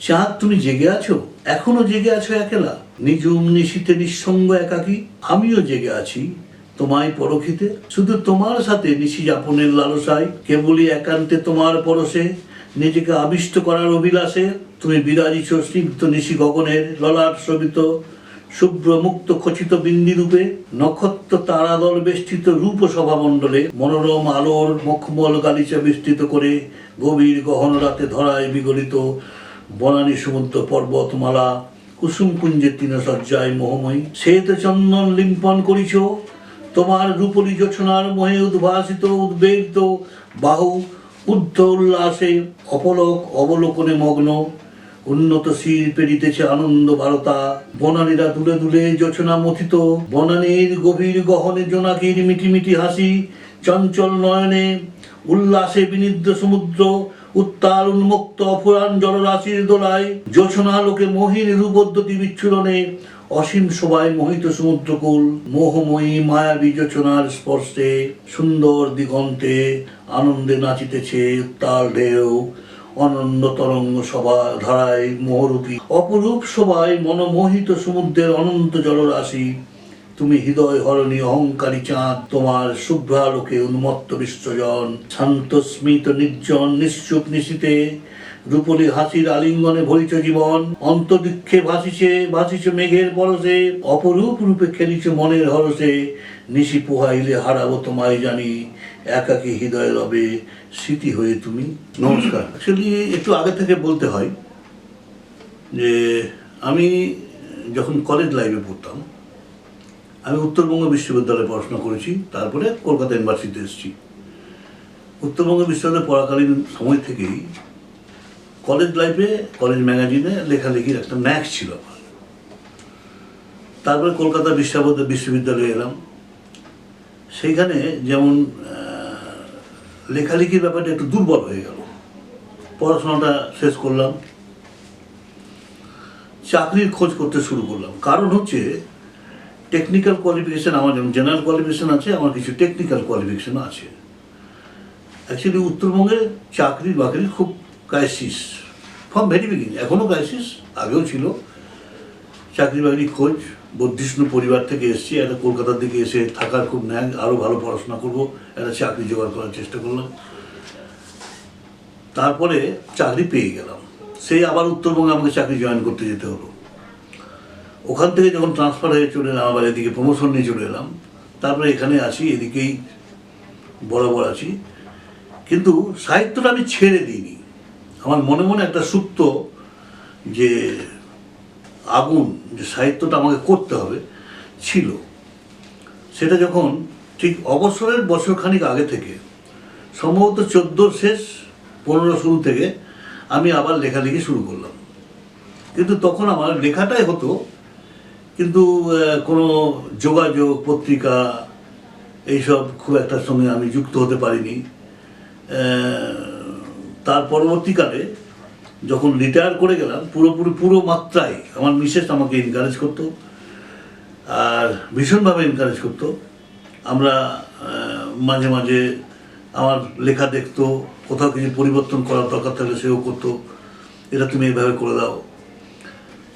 চাঁদ তুমি জেগে আছো, এখনো জেগে আছো একলা, নিজুম নিশীতে নিঃসঙ্গ একাকী। আমিও জেগে আছি তোমায় পরখিতে, শুধু তোমার সাথে নিশি যাপনের লালসায়, কেবলই একান্তে তোমার পরশে নিজেকে আবিষ্ট করার অভিলাষে। তুমি বিরাজিছ স্নিগ্ধ নিশি গগনের ললাট শোভিত শুভ্র মুক্ত খচিত বিন্দি রূপে, নক্ষত্র তারাদল বেষ্টিত রূপ সভামণ্ডলে মনোরম আলোর মখমল গালিচা বিস্তৃত করে গভীর গহন রাতে ধরায় বিগলিত বনানী সমুদ্র পর্বতমালা কুসুম কুঞ্জের তৃণসজ্জায় মোহময়ী। শ্বেত চন্দন লিম্পন করিছ তোমার রূপলি জোছনার মোহে উদ্ভাসিত উদ্বেলিত বাহু উদ্ধ উল্লাসে অপলক অবলোকনে মগ্ন। উন্নত শির পেরিতেছে আনন্দ ভারতা, বনানীরা দূরে দূরে যোচনা মথিত, বনানীর গভীর গহনে জোনাকির মিটিমিটি হাসি, চঞ্চল নয়নে উল্লাসে বিনিদ্র সমুদ্র, উত্তাল উন্মুক্ত অফুরান জলরাশির দোলায়, যোচনালোকে মোহিনী রূপোদ্যতি বিচ্ছুরণে অসীম শোভায় মোহিত সমুদ্রকূল, মোহময়ী মায়াবী যোচনার স্পর্শে সুন্দর দিগন্তে আনন্দে নাচিতেছে উত্তাল ঢেউ, অনন্য তরঙ্গ সভা ধারায় মোহরূপী অপরূপ শোভায় মনোমোহিত সমুদ্রের অনন্ত জলরাশি। তুমি হৃদয় হরণী অহংকারী চাঁদ, তোমার শুভ্রালোকে উন্মত্ত বিশ্বজন, শান্ত স্মিত নির্জন নিশ্চুপ নিশীতে রূপলি হাসির আলিঙ্গনে ভরিত জীবন। অন্তরিক্ষে ভাসিছে মেঘের পরশে, অপরূপ রূপে খেলিছ মনের হরসে। নিশি পোহাইলে হারাবো তোমায় জানি, একাকী হৃদয় রবে স্মৃতি হয়ে তুমি। নমস্কার। অ্যাকচুয়ালি একটু আগে থেকে বলতে হয় যে আমি যখন কলেজ লাইফে পড়তাম, আমি উত্তরবঙ্গ বিশ্ববিদ্যালয়ে পড়াশোনা করেছি, তারপরে কলকাতা ইউনিভার্সিটিতে এসেছি। উত্তরবঙ্গ বিশ্ববিদ্যালয়ে পড়াকালীন সময় থেকেই কলেজ লাইফে কলেজ ম্যাগাজিনে লেখালেখির একটা ন্যাক ছিল আমার। তারপরে কলকাতা বিশ্ববিদ্যালয়ে এলাম, সেইখানে যেমন লেখালেখির ব্যাপারটা একটু দুর্বল হয়ে গেল। পড়াশোনাটা শেষ করলাম, চাকরির খোঁজ করতে শুরু করলাম। কারণ হচ্ছে টেকনিক্যাল কোয়ালিফিকেশান, আমার যেমন জেনারেল কোয়ালিফিকেশান আছে, আমার কিছু টেকনিক্যাল কোয়ালিফিকেশান আছে। অ্যাকচুয়ালি উত্তরবঙ্গে চাকরি বাকরির খুব ক্রাইসিস ফ্রম ভেরি বিগিনিং, এখনও ক্রাইসিস, আগেও ছিল। চাকরি বাকরি খোঁজ, বর্ধিষ্ণু পরিবার থেকে এসেছি, একটা কলকাতার দিকে এসে থাকার খুব ন্যাক, আরও ভালো পড়াশোনা করবো, একটা চাকরি জোগাড় করার চেষ্টা করলাম। তারপরে চাকরি পেয়ে গেলাম, সেই আবার উত্তরবঙ্গে আমাকে চাকরি জয়েন করতে যেতে হলো। ওখান থেকে যখন ট্রান্সফার হয়ে চলে এলাম, আবার এদিকে প্রমোশন নিয়ে চলে এলাম, তারপরে এখানে আছি, এদিকেই বরাবর আছি। কিন্তু সাহিত্যটা আমি ছেড়ে দিইনি। আমার মনে মনে একটা সুপ্ত যে আগুন, যে সাহিত্যটা আমাকে করতে হবে, ছিল। সেটা যখন ঠিক অবসরের বছরখানিক আগে থেকে, সম্ভবত 14 শেষ 15 শুরু থেকে আমি আবার লেখালেখি শুরু করলাম। কিন্তু তখন আমার লেখাটাই হতো, কিন্তু কোনো যোগাযোগ পত্রিকা এইসব খুব একটার সঙ্গে আমি যুক্ত হতে পারিনি। তার পরবর্তীকালে যখন রিটায়ার করে গেলাম, পুরো মাত্রায় আমার মিসেস আমাকে এনকারেজ করতো, আর ভীষণভাবে এনকারেজ করতো। আমরা মাঝে মাঝে আমার লেখা দেখতো, কোথাও কিছু পরিবর্তন করার দরকার থাকলে সেও করতো, এটা তুমি এইভাবে করে দাও।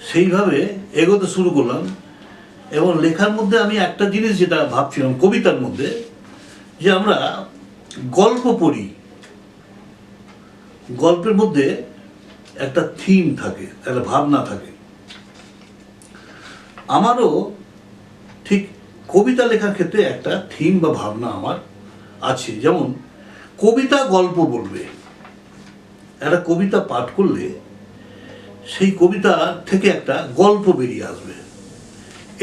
সেইভাবে এগোতে শুরু করলাম। এবং লেখার মধ্যে আমি একটা জিনিস যেটা ভাবছিলাম, কবিতার মধ্যে, যে আমরা গল্প পড়ি, গল্পের মধ্যে একটা থিম থাকে, একটা ভাবনা থাকে। আমারও ঠিক কবিতা লেখার ক্ষেত্রে একটা থিম বা ভাবনা আমার আছে। যেমন কবিতা গল্প বলবে, একটা কবিতা পাঠ করলে সেই কবিতা থেকে একটা গল্প বেরিয়ে আসবে।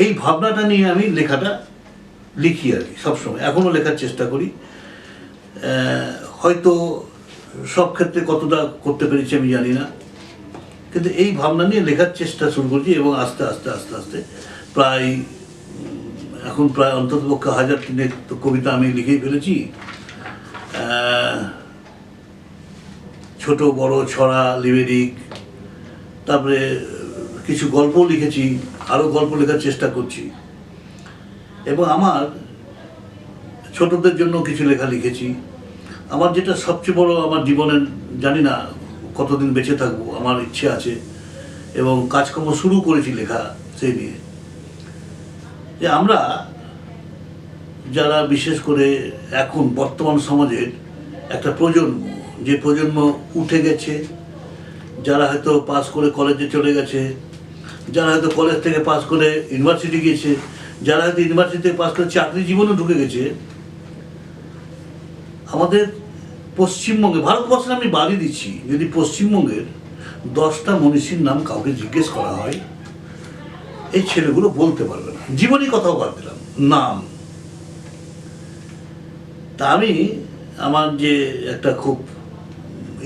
এই ভাবনাটা নিয়ে আমি লেখাটা লিখি আর কি, সবসময় এখনও লেখার চেষ্টা করি। হয়তো সব ক্ষেত্রে কতটা করতে পেরেছি আমি জানি না, কিন্তু এই ভাবনা নিয়ে লেখার চেষ্টা শুরু করছি। এবং আস্তে আস্তে আস্তে আস্তে এখন প্রায় অন্ততপক্ষে 1000 তো কবিতা আমি লিখেই ফেলেছি। ছোট বড় ছড়া, লিমেরিক, তারপরে কিছু গল্প লিখেছি, আরও গল্প লেখার চেষ্টা করছি। এবং আমার ছোটদের জন্য কিছু লেখা লিখেছি। আমার যেটা সবচেয়ে বড় আমার জীবনের, জানি না কতদিন বেঁচে থাকবো, আমার ইচ্ছে আছে এবং কাজকর্ম শুরু করেছি লেখা সেই নিয়ে, যে আমরা যারা বিশেষ করে এখন বর্তমান সমাজের একটা প্রজন্ম, যে প্রজন্ম উঠে গেছে, যারা হয়তো পাস করে কলেজে চলে গেছে, যারা হয়তো কলেজ থেকে পাস করে ইউনিভার্সিটি গিয়েছে, যারা হয়তো ইউনিভার্সিটি থেকে পাস করে চাকরি জীবনে ঢুকে গেছে, আমাদের পশ্চিমবঙ্গে, ভারতবর্ষে আমি বাড়ি দিচ্ছি, যদি পশ্চিমবঙ্গের 10টা মনীষীর নাম কাউকে জিজ্ঞেস করা হয়, এই ছেলেগুলো বলতে পারবে না। জীবনী কথাও বাদ দিলাম, নাম। তা আমি, আমার যে একটা খুব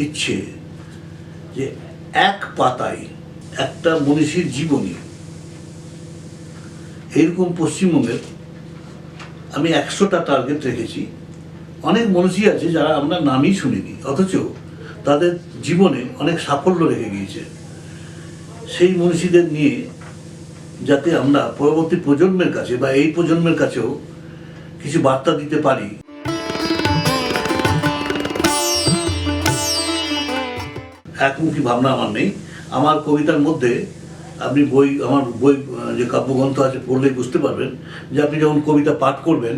ইচ্ছে যে এক পাতায় একটা মনীষীর জীবনী, এইরকম পশ্চিমবঙ্গের আমি 100টা টার্গেট রেখেছি। অনেক মনীষী আছে যারা আমরা নামই শুনিনি, অথচ তাদের জীবনে অনেক সাফল্য রেখে গিয়েছে। সেই মনীষীদের নিয়ে যাতে আমরা পরবর্তী প্রজন্মের কাছে বা এই প্রজন্মের কাছেও কিছু বার্তা দিতে পারি। একমুখী ভাবনা আমার নেই। আমার কবিতার মধ্যে আপনি আমার বই যে কাব্যগ্রন্থ আছে পড়লেই বুঝতে পারবেন যে আপনি যখন কবিতা পাঠ করবেন,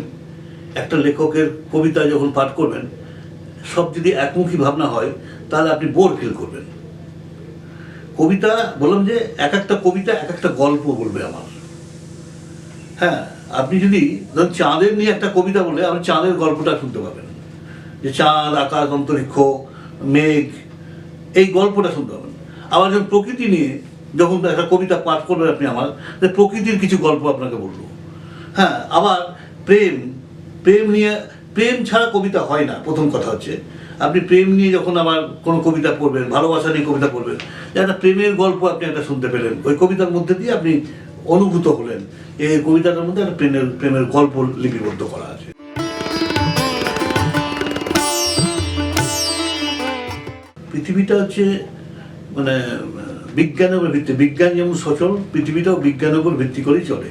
একটা লেখকের কবিতা যখন পাঠ করবেন, সব যদি একমুখী ভাবনা হয় তাহলে আপনি বোর ফিল করবেন। কবিতা বললাম যে এক একটা কবিতা এক একটা গল্প বলবে আমার। হ্যাঁ, আপনি যদি ধরুন চাঁদের নিয়ে একটা কবিতা বলে, আপনি চাঁদের গল্পটা শুনতে পাবেন, যে চাঁদ, আকাশ, অন্তরিক্ষ, মেঘ, এই গল্পটা শুনতে পাবেন। আবার যখন প্রকৃতি নিয়ে যখন একটা কবিতা পাঠ করবেন আপনি, আমার প্রকৃতির কিছু গল্প আপনাকে বলবো। হ্যাঁ, আবার প্রেম, প্রেম ছাড়া কবিতা হয় না। প্রথম কথা হচ্ছে, আপনি প্রেম নিয়ে যখন আবার কোনো কবিতা পড়বেন, ভালোবাসা নিয়ে কবিতা পড়বেন, একটা প্রেমের গল্প আপনি একটা শুনতে পেলেন, ওই কবিতার মধ্যে দিয়ে আপনি অনুভূত হলেন। এই কবিতাটার মধ্যে একটা প্রেমের গল্প লিপিবদ্ধ করা আছে। পৃথিবীটা হচ্ছে মানে বিজ্ঞানের উপর ভিত্তি, বিজ্ঞান যেমন সচল, পৃথিবীটাও বিজ্ঞানের উপর ভিত্তি করেই চলে।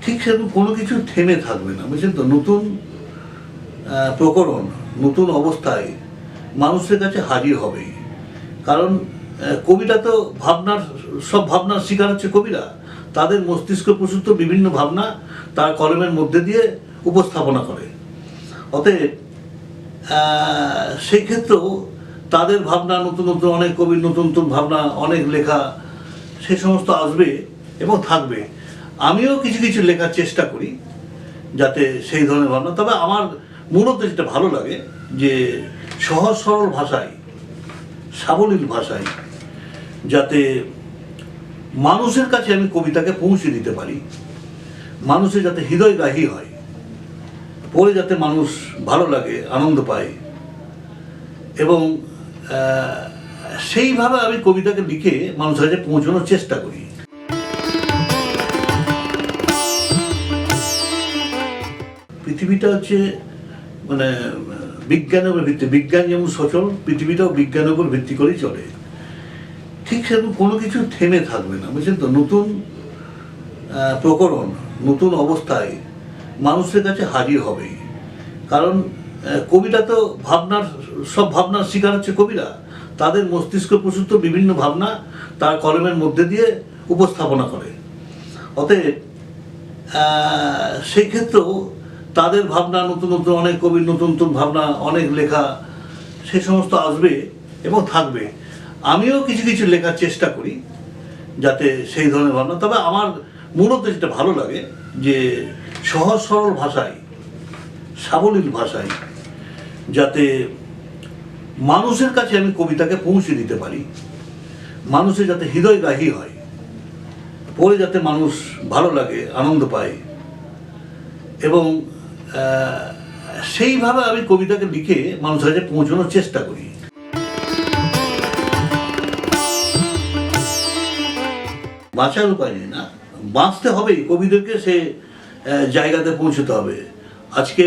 ঠিক সেরকম কোনো কিছু থেমে থাকবে না, বুঝছেন তো। নতুন প্রকরণ, নতুন অবস্থায় মানুষের কাছে হাজির হবেই। কারণ কবিতা তো সব ভাবনার শিকার হচ্ছে কবিরা। তাদের মস্তিষ্ক প্রসূত বিভিন্ন ভাবনা তার কলমের মধ্যে দিয়ে উপস্থাপনা করে। অতএব সেই ক্ষেত্রেও তাদের ভাবনা, নতুন নতুন অনেক কবির নতুন নতুন ভাবনা, অনেক লেখা, সে সমস্ত আসবে এবং থাকবে। আমিও কিছু কিছু লেখার চেষ্টা করি যাতে সেই ধরনের ভাবনা, তবে আমার মূলত যেটা ভালো লাগে যে সহজ সরল ভাষায়, সাবলীল ভাষায় যাতে মানুষের কাছে আমি কবিতাকে পৌঁছে দিতে পারি, মানুষের যাতে হৃদয়গ্রাহী হয়, পড়ে যাতে মানুষ ভালো লাগে, আনন্দ পায়, এবং সেইভাবে আমি কবিতাকে লিখে মানুষের কাছে পৌঁছানোর চেষ্টা করি। পৃথিবীটা হচ্ছে মানে বিজ্ঞানের উপর ভিত্তি, বিজ্ঞান যেমন সচল, পৃথিবীটাও বিজ্ঞানের উপর ভিত্তি করেই চলে। ঠিক সেরকম কোনো কিছু থেমে থাকবে না, বুঝছেন তো। নতুন প্রকরণ, নতুন অবস্থায় মানুষের কাছে হাজির হবেই। কারণ কবিতা তো সব ভাবনার শিকার হচ্ছে কবিরা। তাদের মস্তিষ্ক প্রসূত বিভিন্ন ভাবনা তার কলমের মধ্যে দিয়ে উপস্থাপনা করে। অতএব সেই ক্ষেত্রেও তাদের ভাবনা, নতুন নতুন অনেক কবির নতুন নতুন ভাবনা, অনেক লেখা, সে সমস্ত আসবে এবং থাকবে। আমিও কিছু কিছু লেখার চেষ্টা করি যাতে সেই ধরনের ভাবনা, তবে আমার মূলত যেটা ভালো লাগে যে সহজ সরল ভাষায়, সাবলীল ভাষায় যাতে মানুষের কাছে আমি কবিতাকে পৌঁছে দিতে পারি, মানুষের যাতে হৃদয়গ্রাহী হয়, পড়ে যাতে মানুষ ভালো লাগে, আনন্দ পায়, এবং সেইভাবে আমি কবিতাকে লিখে মানুষের কাছে পৌঁছানোর চেষ্টা করি। বাঁচার উপায় নেই, না, বাঁচতে হবেই, কবিদেরকে সে জায়গাতে পৌঁছতে হবে। আজকে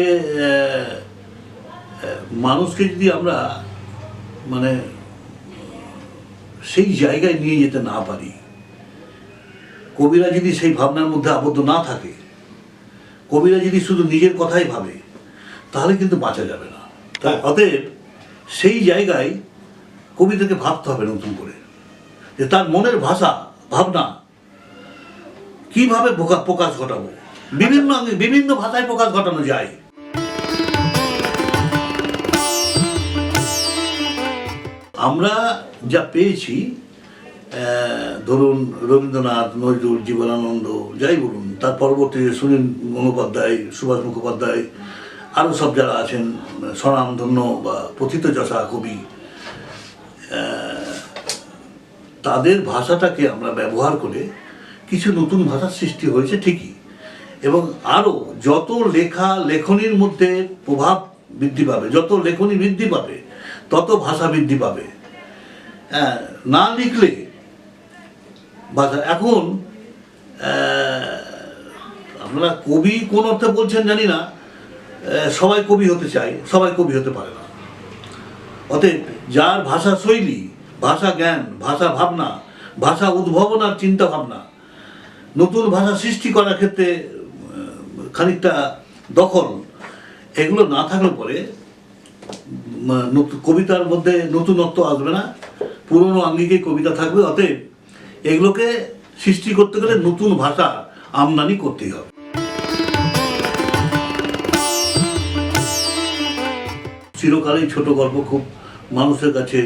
মানুষকে যদি আমরা মানে সেই জায়গায় নিয়ে যেতে না পারি, কবিরা যদি সেই ভাবনার মধ্যে আবদ্ধ না থাকে, কবিরা যদি শুধু নিজের কথাই ভাবে, তাহলে কিন্তু বাঁচা যাবে না। অতএব সেই জায়গায় কবিদেরকে ভাবতে হবে নতুন করে, যে তার মনের ভাষা ভাবনা কিভাবে প্রকাশ ঘটাবো, বিভিন্ন ভাষায় প্রকাশ ঘটানো যায়। আমরা যা পেয়েছি, ধরুন রবীন্দ্রনাথ, নজরুল, জীবনানন্দ, যাই বলুন, তার পরবর্তী সুনীল মুখোপাধ্যায়, সুভাষ মুখোপাধ্যায়, আরও সব যারা আছেন স্বনামধন্য বা প্রথিতযশা কবি, তাদের ভাষাটাকে আমরা ব্যবহার করে কিছু নতুন ভাষার সৃষ্টি হয়েছে ঠিকই, এবং আরও যত লেখনির মধ্যে প্রভাব বৃদ্ধি পাবে, যত লেখনী বৃদ্ধি পাবে, তত ভাষা বৃদ্ধি পাবে। না লিখলে ভাষা, এখন আপনারা কবি কোন অর্থে বলছেন জানি না, সবাই কবি হতে চায়, সবাই কবি হতে পারে না। অতএব যার ভাষা শৈলী, ভাষা জ্ঞান, ভাষা ভাবনা, ভাষা উদ্ভাবনার চিন্তা ভাবনা, নতুন ভাষা সৃষ্টি করার ক্ষেত্রে খানিকটা দখল, এগুলো না থাকলে পরে কবিতার মধ্যে নতুনত্ব আসবে না, পুরনো আঙ্গিকে কবিতা থাকবে। অতএব এগুলোকে সৃষ্টি করতে গেলে নতুন ভাষা আমদানি করতেই হবে। চিরকালেই ছোট গল্প খুব মানুষের কাছে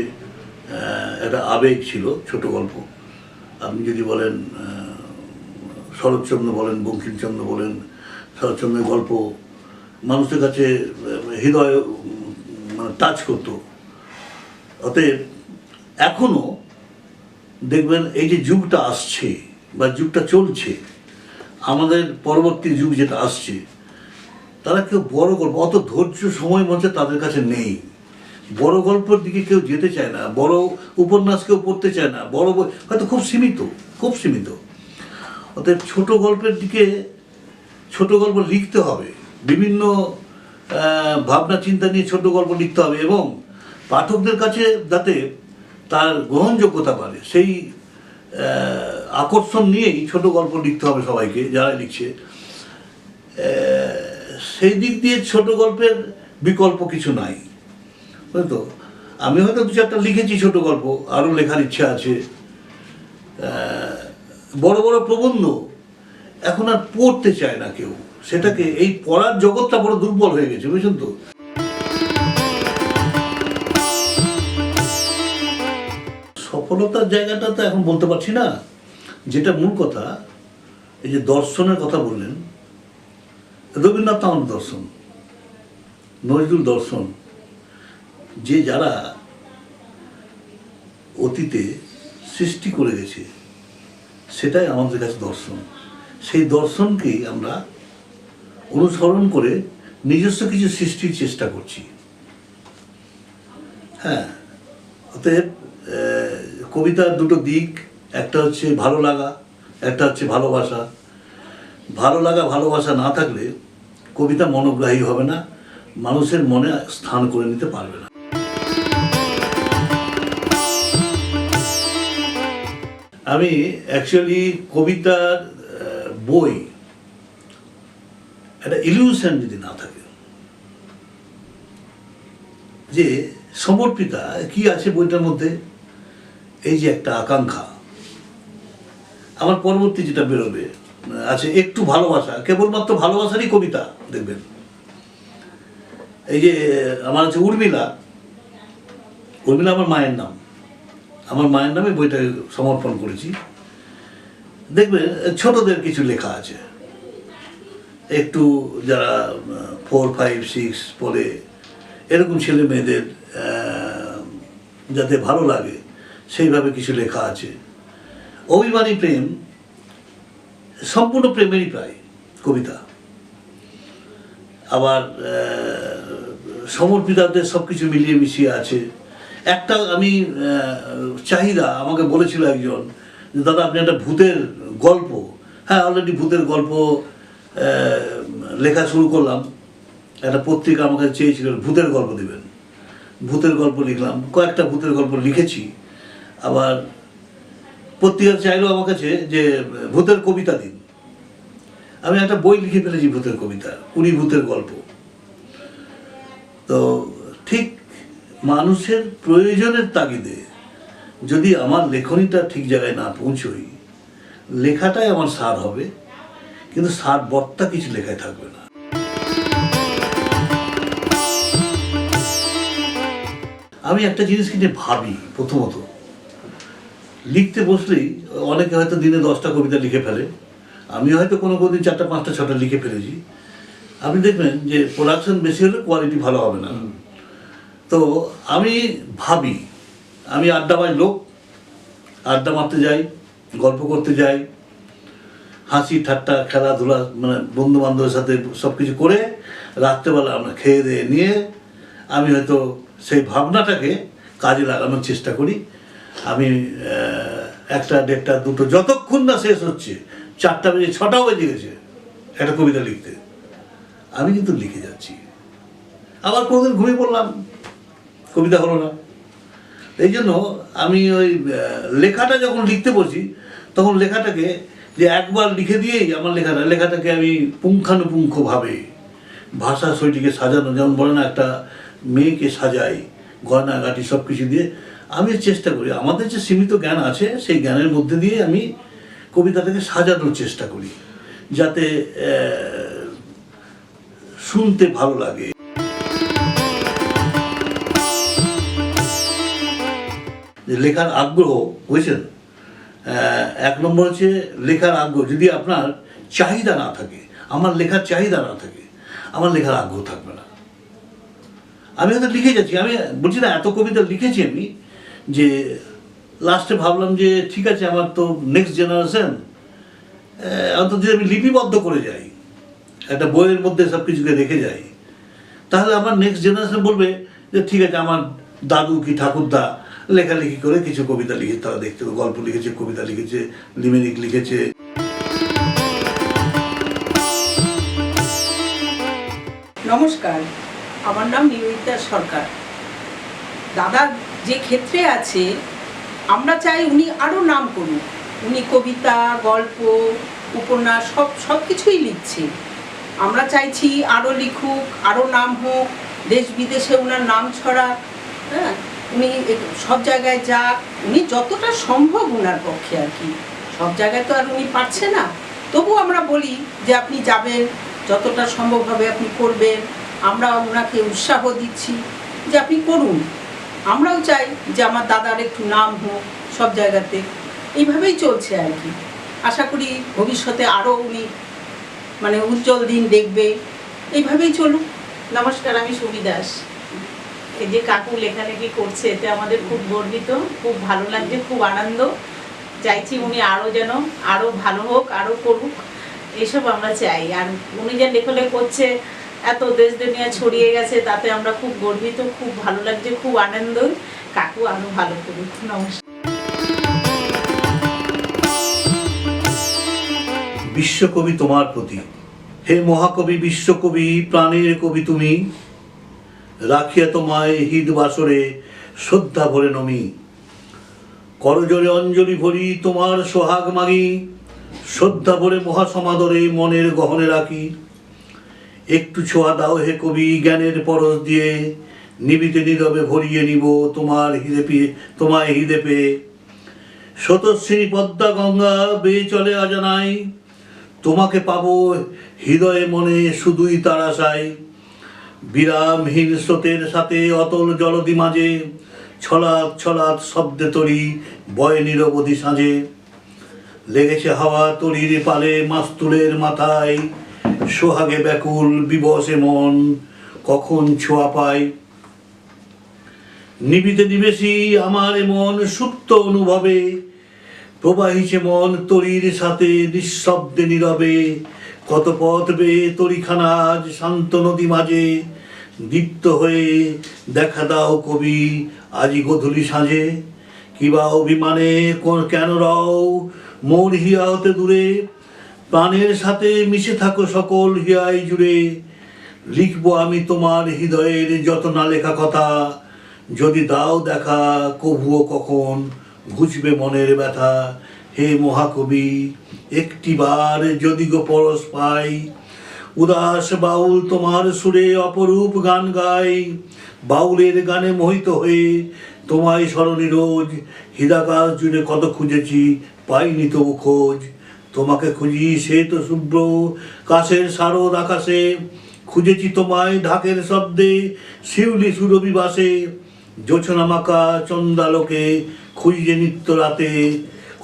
একটা আবেগ ছিল। ছোট গল্প আপনি যদি বলেন শরৎচন্দ্র বলেন, বঙ্কিমচন্দ্র বলেন, শরৎচন্দ্রের গল্প মানুষের কাছে হৃদয় টাচ করতো। অতএব এখনো দেখবেন এই যে যুগটা আসছে বা যুগটা চলছে, আমাদের পরবর্তী যুগ যেটা আসছে, তারা কেউ বড় গল্প, অত ধৈর্য সময় মধ্যে তাদের কাছে নেই। বড় গল্পের দিকে কেউ যেতে চায় না, বড় উপন্যাস কেউ পড়তে চায় না, বড় বই হয়তো খুব সীমিত। অতএব ছোট গল্পের দিকে, ছোট গল্প লিখতে হবে, বিভিন্ন ভাবনা চিন্তা নিয়ে ছোট গল্প লিখতে হবে, এবং পাঠকদের কাছে যাতে তার গ্রহণযোগ্যতা বাড়ে, সেই আকর্ষণ নিয়েই ছোট গল্প লিখতে হবে সবাইকে, যারা লিখছে। সেই দিক দিয়ে ছোট গল্পের বিকল্প কিছু নাই, বুঝতো। আমি হয়তো 2-4টা লিখেছি ছোট গল্প, আরও লেখার ইচ্ছা আছে। বড় বড় প্রবন্ধ এখন আর পড়তে চায় না কেউ, সেটাকে, এই পড়ার জগৎটা বড় দুর্বল হয়ে গেছে, বুঝছেন তো। সফলতার জায়গাটা তো এখন বলতে পারছি না। যেটা মূল কথা, এই যে দর্শনের কথা বললেন, রবীন্দ্রনাথ আমার দর্শন, নজরুল দর্শন, যে যারা অতীতে সৃষ্টি করে গেছে, সেটাই আমাদের কাছে দর্শন। সেই দর্শনকেই আমরা অনুসরণ করে নিজস্ব কিছু সৃষ্টির চেষ্টা করছি। হ্যাঁ, অতএব কবিতার দুটো দিক, একটা হচ্ছে ভালো লাগা, একটা হচ্ছে ভালোবাসা। ভালো লাগা, ভালোবাসা না থাকলে কবিতা মনোগ্রাহী হবে না, মানুষের মনে স্থান করে নিতে পারবে না। আমি অ্যাকচুয়ালি কবিতার বই একটা ইলিউশন যদি না থাকে, যে সমর্পিতা কি আছে বইটার মধ্যে, এই যে একটা আকাঙ্ক্ষা, আমার পরবর্তী যেটা বেরোবে আছে একটু ভালোবাসা, কেবলমাত্র ভালোবাসারই কবিতা দেখবেন। এই যে আমার আছে উর্মিলা আমার মায়ের নাম, আমার মায়ের নামে বইটা সমর্পণ করেছি। দেখবেন ছোটদের কিছু লেখা আছে, একটু যারা 4, 5, 6 পড়ে, এরকম ছেলে মেয়েদের যাতে ভালো লাগে সেইভাবে কিছু লেখা আছে। অভিমানী প্রেম সম্পূর্ণ প্রেমেরই প্রায় কবিতা। আবার সমর্পিতাদের সব কিছু মিলিয়ে মিশিয়ে আছে। একটা আমি চাহিদা, আমাকে বলেছিল একজন, দাদা আপনি একটা ভূতের গল্প, হ্যাঁ অলরেডি ভূতের গল্প লেখা শুরু করলাম। একটা পত্রিকা আমাকে চেয়েছিল ভূতের গল্প দেবেন, ভূতের গল্প লিখলাম, কয়েকটা ভূতের গল্প লিখেছি। আবার পত্রিকা চাইলো আমার কাছে যে ভূতের কবিতা দিন, আমি একটা বই লিখে ফেলেছি ভূতের কবিতা, 20 ভূতের গল্প। তো ঠিক মানুষের প্রয়োজনের তাগিদে যদি আমার লেখনীটা ঠিক জায়গায় না পৌঁছই, লেখাটাই আমার সার হবে, কিন্তু সার বর্তা কিছু লেখায় থাকবে না। আমি একটা জিনিসকে নিয়ে ভাবি, প্রথমত লিখতে বসলেই অনেকে হয়তো দিনে 10টা কবিতা লিখে ফেলে, আমি হয়তো কোনো দিন 4টা 5টা 6টা লিখে ফেলেছি। আপনি দেখবেন যে প্রোডাকশন বেশি হলে কোয়ালিটি ভালো হবে না। তো আমি ভাবি, আমি আড্ডাবাজ লোক, আড্ডা মারতে যাই, গল্প করতে যাই, হাসি ঠাট্টা খেলাধুলা মানে বন্ধু বান্ধবের সাথে সব কিছু করে রাত্রেবেলা আমরা খেয়ে দিয়ে নিয়ে আমি হয়তো সেই ভাবনাটাকে কাজে লাগানোর চেষ্টা করি। আমি 1টা 1:30 2টো যতক্ষণ না শেষ হচ্ছে, 4টা বেজে 6টাও বেজে গেছে একটা কবিতা লিখতে, আমি কিন্তু লিখে যাচ্ছি। আবার কোনোদিন ঘুমিয়ে পড়লাম, কবিতা হলো না। এই জন্য আমি ওই লেখাটা যখন লিখতে বসি, তখন লেখাটাকে যে একবার লিখে দিয়েই আমার লেখাটাকে আমি পুঙ্খানুপুঙ্খভাবে ভাষা শৈলীকে সাজানো, যেমন বলে না একটা মেয়েকে সাজাই গয়নাগাটি সব কিছু দিয়ে, আমি চেষ্টা করি আমাদের যে সীমিত জ্ঞান আছে সেই জ্ঞানের মধ্যে দিয়ে আমি কবিতাটাকে সাজানোর চেষ্টা করি, যাতে শুনতে ভালো লাগে। লেখার আগ্রহ, বুঝছেন, 1 নম্বর হচ্ছে লেখার আগ্রহ। যদি আপনার চাহিদা না থাকে, আমার লেখার চাহিদা না থাকে, আমার লেখার আগ্রহ থাকবে না। আমি হয়তো লিখে যাচ্ছি, আমি বলছি না এত কবিতা লিখেছি আমি, যে লাস্টে ভাবলাম যে ঠিক আছে আমার তো নেক্সট জেনারেশন, অন্তত যদি আমি লিপিবদ্ধ করে যাই, একটা বইয়ের মধ্যে সব কিছুকে রেখে যাই, তাহলে আমার নেক্সট জেনারেশন বলবে যে ঠিক আছে আমার দাদু কি ঠাকুরদা লেখালেখি করে কিছু কবিতা লিখে, তারা দেখতে গল্প লিখেছে, কবিতা লিখেছে, লিমেরিক লিখেছে। নমস্কার, আমার নাম নিবেদিতা সরকার। দাদা যে ক্ষেত্রে আছে, আমরা চাই উনি আরও নাম করুন। উনি কবিতা, গল্প, উপন্যাস সব কিছুই লিখছে। আমরা চাইছি আরও লিখুক, আরও নাম হোক, দেশ বিদেশে ওনার নাম ছড়াক। হ্যাঁ, উনি সব জায়গায় যাক, উনি যতটা সম্ভব ওনার পক্ষে আর কি। সব জায়গায় তো আর উনি পারছে না, তবু আমরা বলি যে আপনি যাবেন, যতটা সম্ভব হবে আপনি করবেন। আমরা ওনাকে উৎসাহ দিচ্ছি যে আপনি করুন। আমরাও চাই যে আমার দাদার একটু নাম হোক সব জায়গাতে। এইভাবেই চলছে আর কি। আশা করি ভবিষ্যতে আরও উনি মানে উজ্জ্বল দিন দেখবে। এইভাবেই চলুক। নমস্কার, আমি সুমি দাস। এই যে কাকু লেখালেখি করছে, এতে আমাদের খুব গর্বিত, খুব ভালো লাগছে, খুব আনন্দ। চাইছি উনি আরও যেন আরও ভালো হোক, আরও করুক, এইসব আমরা চাই। আর উনি যে লেখালেখি করছে, এত দেশ দুনিয়া ছড়িয়ে গেছে, তাতে আমরা খুব গর্বিত, খুব ভালো লাগছে, খুব আনন্দ। কাকু আরও ভালো করুক। নমস্কার। বিশ্বকবি তোমার প্রতি, হে মহাকবি বিশ্বকবি, প্রাণের কবি তুমি, রাখিয়া তোমায় হৃদ বাসরে শ্রদ্ধা ভরে নমি। করজোরে অঞ্জলি ভরি তোমার সোহাগ মাগি, শ্রদ্ধা ভরে মহাসমাদরে মনের গহনে রাখি। একটু ছোঁয়া দাও হে কবি জ্ঞানের পরশ দিয়ে, নিবিতে নীরবে ভরিয়ে নিব তোমার তোমায় হৃদে পেয়ে। স্রোতস্বিনী পদ্মা গঙ্গা বেয়ে চলে অজানাই, তোমাকে পাবো হৃদয়ে মনে শুধুই তার আশায়। বিরামহীন স্রোতের সাথে অতল জলদি মাঝে, ছলাৎ ছলাৎ শব্দে তরি বয় নিরবধি সাঁঝে। লেগেছে হাওয়া তরির পালে মাস্তুলের মাথায়, সোহাগে ব্যাকুল বিবসে মন কখন ছোঁয়া পায়। নিবিতে নিবেশি আমার মন সুপ্ত অনুভবে, প্রবাহিছে মন তরির সাথে নিঃশব্দে নীরবে। কত পথ বেয়ে তরিখানা আজ শান্ত নদী মাঝে, দীপ্ত হয়ে দেখা দাও কবি আজি গধূলি সাঁঝে। কিবা অভিমানে কেন রও মোর হিয়া হতে দূরে, প্রাণের সাথে মিশে থাকো সকল হিয়াই জুড়ে। লিখবো আমি তোমার হৃদয়ের যত না লেখা কথা, যদি দাও দেখা কভুও কখন ঘুচবে মনের ব্যথা। হে মহাকবি একটিবার যদি গো পরশ পাই, উদাস বাউল তোমার সুরে অপরূপ গান গাই। বাউলের গানে মোহিত হয়ে তোমায় স্মরণী রোজ, হৃদাকাশ জুড়ে কত খুঁজেছি, পাইনি তবু খোঁজ। তোমাকে খুঁজি সে তো শুভ্র কাশের শারদ আকাশে, খুঁজেছি তোমায় ঢাকের শব্দে, শিউলি সুরভি বাসে। জোছনা মাকা চন্দালোকে খুঁজে নিত্য রাতে,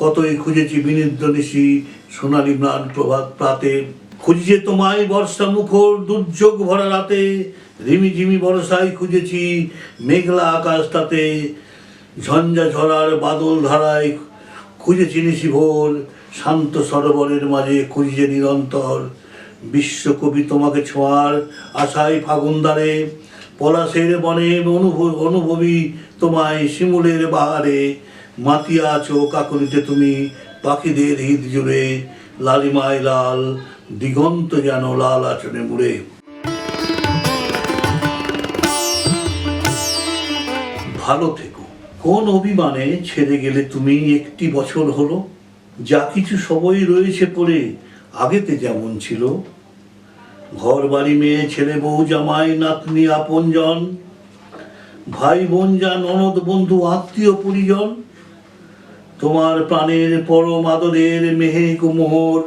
কতই খুঁজেছি বিনিদ্র নিশি সোনালি ম্লান প্রভাত প্রাতে। খুঁজছে তোমায় বর্ষা মুখর দুর্যোগ ভরা রাতে, রিমিঝিমি বর্ষায় খুঁজেছি মেঘলা আকাশ তাতে। ঝঞ্ঝা ঝরার বাদল ধারায় খুঁজেছি নিশি ভোর, শান্ত সরোবরের মাঝে খুঁজছে নিরন্তর। বিশ্বকবি তোমাকে ছোঁয়ার আশায় ফাগুন দ্বারে, পলাশের বনে অনুভবী তোমায় শিমুলের বাহারে। মাতিয়া আছো কাকলিতে তুমি পাখিদের হৃদ জুড়ে, লালিমায় লাল দিগন্ত যেন লাল আচনে মুড়ে। ভালো থেকো। কোন অভিমানে ছেড়ে গেলে তুমি, একটি বছর হলো। যা কিছু সবই রয়েছে পড়ে আগেতে যেমন ছিল। ঘর বাড়ি মেয়ে ছেলে বউ জামাই নাতনি আপনজন, ভাই বোন যা ননদ বন্ধু আত্মীয় পরিজন। তোমার প্রাণের পরম আদরের মেহেক মোহর,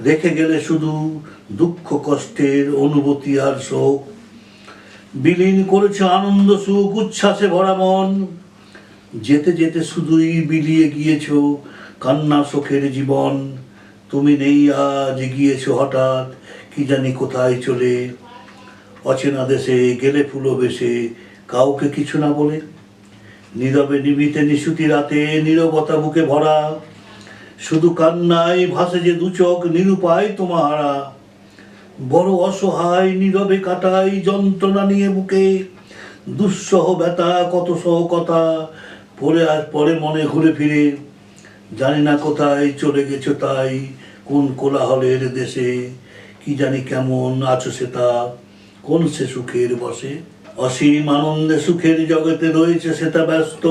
রেখে গেলে শুধু দুঃখ কষ্টের অনুভূতি আর শোক। বিলীন করেছে আনন্দ সুখ উচ্ছ্বাসে ভরা মন, যেতে যেতে শুধুই বিলিয়ে গিয়েছ কান্না শোকের জীবন। তুমি নেই আজ, গিয়েছো হঠাৎ কি জানি কোথায় চলে, অচেনা দেশে গেলে ফুলো বেশে কাউকে কিছু না বলে। নীরবে নিবিতে নিশুতি রাতে নীরবতা বুকে ভরা, শুধু কান্নায় ভাসে যে দুচোখ নিরুপায় তোমারা। বড় অসহায় নীরবে কাটাই যন্ত্রণা নিয়ে বুকে, দুঃসহ ব্যথা কত সহ কথা পরে আজ পরে মনে ঘুরে ফিরে। জানি না কোথায় চলে গেছো তাই, কোন কোলাহলের দেশে, কি জানি কেমন আছো সেটা, কোন সে সুখের বসে। অসীম আনন্দে সুখের জগতে রয়েছে সেটা ব্যস্ত,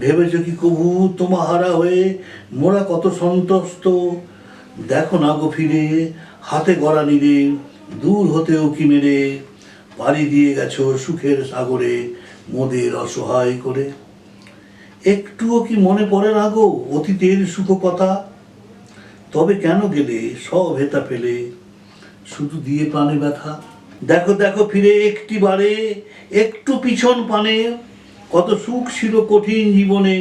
ভেবেছো কি কবু তোমাহারা হয়ে মোরা কত সন্তুষ্ট। দেখো না গো ফিরে হাতে গড়া নিরে, দূর হতেও কি মেরে পাড়ি দিয়ে গেছো সুখের সাগরে মোদের অসহায় করে। একটুও কি মনে পড়ে না গো অতীতের সুখ কথা, তবে কেন গেলে সব হেতা ফেলে শুধু দিয়ে প্রাণে ব্যথা। দেখো দেখো ফিরে একটি বারে, একটু পিছন পানে, কত সুখ ছিল কঠিন জীবনে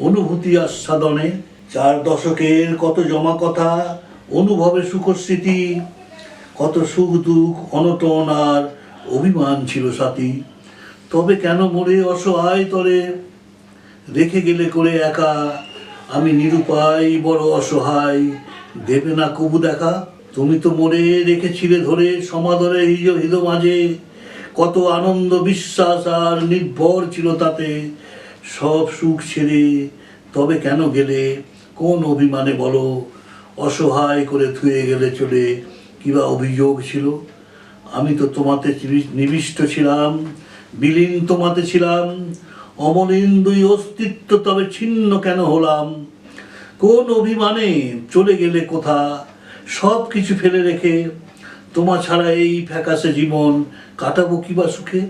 অনুভূতি আস্বাদনে। 4 দশকের কত জমা কথা অনুভবে সুখ স্মৃতি, কত সুখ দুঃখ অনটন আর অভিমান ছিল সাথী। তবে কেন মোরে অসহায় তরে রেখে গেলে করে একা, আমি নিরুপায় বড় অসহায়, দেবে না কবু দেখা। তুমি তো মোরে রেখেছিলে ধরে সমাদরে হৃদ মাঝে, কত আনন্দ বিশ্বাস আর নির্ভর ছিল তাতে। সব সুখ ছেড়ে তবে কেন গেলে, কোন অভিমানে বলো, অসহায় করে থুয়ে গেলে চলে, কিবা অভিযোগ ছিল। আমি তো তোমাতে নিবিষ্ট ছিলাম, বিলীন তোমাতে ছিলাম, অমলিন দুই অস্তিত্ব তবে ছিন্ন কেন হলাম। কোন অভিমানে চলে গেলে কোথা, সব কিছু ফেলে রেখে, তোমা ছাড়া এই ফ্যাকাশে জীবন কাটাবো কিবা সুখে।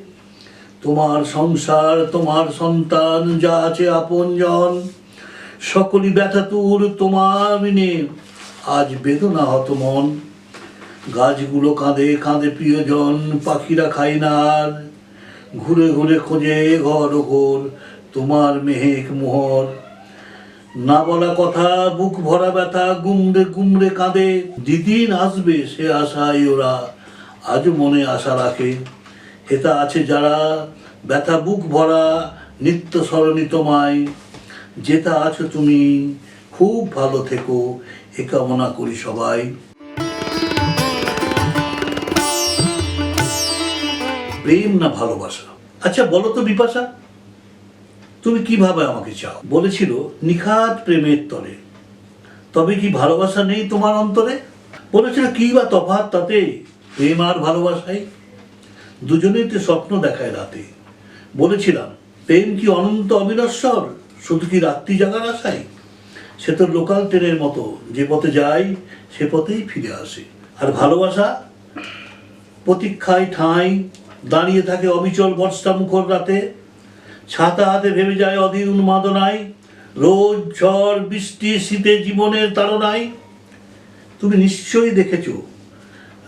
তোমার সংসার তোমার সন্তান যা আছে আপনজন, সকলই ব্যথাতুর তোমার বিনে আজ বেদনা হত মন। গাছগুলো কাঁদে কাঁদে প্রিয়জন, পাখিরা খায় না আর, ঘুরে ঘুরে খোঁজে ঘর ঘোর তোমার মেহেক মোহর। না বলা কথা বুক ভরা ব্যথা গুমড়ে গুমড়ে কাঁদে, যেদিন আসবে সে আশায় ওরা আজও মনে আশা রাখে। হেতা আছে যারা ব্যথা বুক ভরা নিত্য স্মরণী তোমায়, যেটা আছো তুমি খুব ভালো থেকো এ কামনা করি সবাই। প্রেম না ভালোবাসা? আচ্ছা বলো তো বিপাশা, তুমি কিভাবে আমাকে চাও? বলেছিল নিখাত প্রেমের তরে, তবে কি ভালোবাসা নেই তোমার অন্তরে? বলেছিল কি বা তফাৎ তাতে প্রেম আর ভালোবাসায়, দুজনেই তো স্বপ্ন দেখায় রাতে। বলেছিলাম প্রেম কি অনন্ত অবিনশ্বর, শুধু কি রাত্রি জাগার আশায়? সে তো লোকাল ট্রেনের মতো, যে পথে যায় সে পথেই ফিরে আসে। আর ভালোবাসা প্রতীক্ষায় ঠাঁই দাঁড়িয়ে থাকে অবিচল বর্ষা মুখর রাতে, ছাতা হাতে ভেবে যায় অধীর উন্মাদনায়, রোজ ঝড় বৃষ্টি শীতে জীবনের তাড়নায়। তুমি নিশ্চয়ই দেখেছ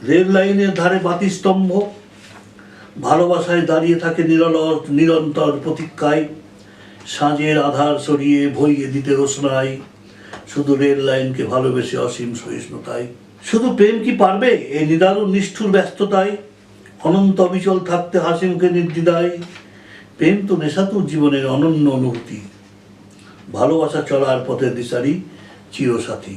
রেল লাইনের ধারে বাতিস্তম্ভ, ভালোবাসায় দাঁড়িয়ে থাকে নিরন্তর প্রতীক্ষায়, সাঁঝের আধার সরিয়ে ভরিয়ে দিতে রোশনাই, শুধু রেল লাইনকে ভালোবেসে অসীম সহিষ্ণুতায়। শুধু প্রেম কি পারবে এই নিদারুণ নিষ্ঠুর ব্যস্ততায় অনন্ত অবিচল থাকতে হাসি মুখে নির্দ্বিধায়? প্রেম তো নেশাতুর জীবনের অনন্য অনুভূতি, ভালোবাসা চলার পথের দিশারি চিরসাথী।